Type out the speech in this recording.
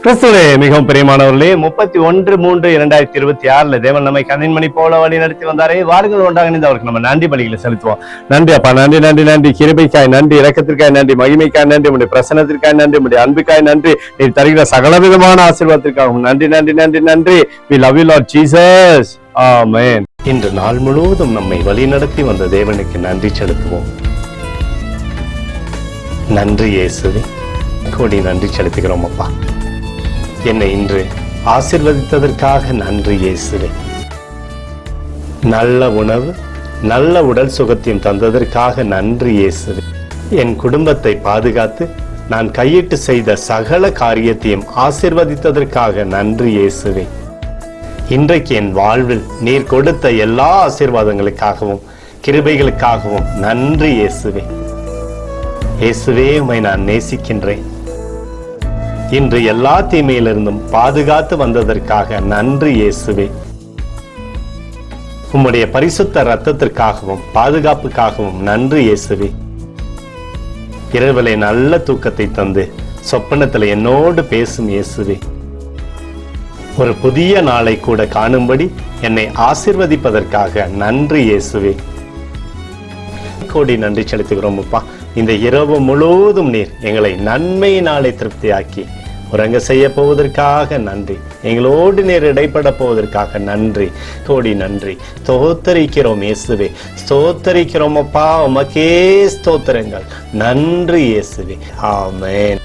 கிறிஸ்துவே மிகவும் பிரியமானவர்களே, 31/3/2026 தேவன் நம்மை கண்ணின்மணி போல வழி நடத்தி வந்தாரே. வாருங்கள் ஒன்றாக இணைந்து அவருக்கு நம்ம நன்றி பலிகளை செலுத்துவோம். நன்றி அப்பா, நன்றி நன்றி நன்றி. கிருபைக்காய் நன்றி, இரக்கத்திற்காய் நன்றி, மகிமைக்காய் நன்றி, உடைய பிரசன்னத்திற்காய் நன்றி, உடைய அன்பிற்காய் நன்றி, நீ தருகிற சகல விதமான ஆசீர்வாதத்திற்காகவும் நன்றி நன்றி நன்றி நன்றி. We love you Lord Jesus. Amen. இன்று நாள் முழுவதும் நம்மை வழி நடத்தி வந்த தேவனுக்கு நன்றி செலுத்துவோம். நன்றி இயேசுவே, கோடி நன்றி செலுத்துகிறோம் அப்பா. என்னை இன்று ஆசீர்வதித்ததற்காக நன்றி இயேசுவே. நல்ல உணவு, நல்ல உடல் சுகத்தையும் தந்ததற்காக நன்றி இயேசுவே. என் குடும்பத்தை பாதுகாத்து நான் கையிட்டு செய்த சகல காரியத்தையும் ஆசீர்வதித்ததற்காக நன்றி இயேசுவே. இன்றைக்கு என் வாழ்வில் நீர் கொடுத்த எல்லா ஆசீர்வாதங்களுக்காகவும் கிருபைகளுக்காகவும் நன்றி இயேசுவே. இயேசுவே, உம்மை நான் நேசிக்கின்றேன். இன்று எல்லா தீமையிலிருந்தும் பாதுகாத்து வந்ததற்காக நன்றி இயேசுவே. உம்முடைய பரிசுத்த இரத்தத்திற்காகவும் பாதுகாப்புக்காகவும் நன்றி இயேசுவே. இரவிலே நல்ல தூக்கத்தை தந்து சொப்பனத்தில் என்னோடு பேசும் இயேசுவே. ஒரு புதிய நாளை கூட காணும்படி என்னை ஆசீர்வதிப்பதற்காக நன்றி இயேசுவே. கோடி நன்றி செலுத்துகிறோம் அப்பா. இந்த இரவு முழுவதும் நீர் எங்களை நன்மையினாலே திருப்தியாக்கி உறங்க செய்ய போவதற்காக நன்றி. எங்களோடு நீர் இடைப்பட போவதற்காக நன்றி, கோடி நன்றி. ஸ்தோத்தரிக்கிறோம் இயேசுவே, ஸ்தோத்தரிக்கிறோம் அப்பா. உமக்கே ஸ்தோத்திரங்கள். நன்றி இயேசுவே. ஆமென்.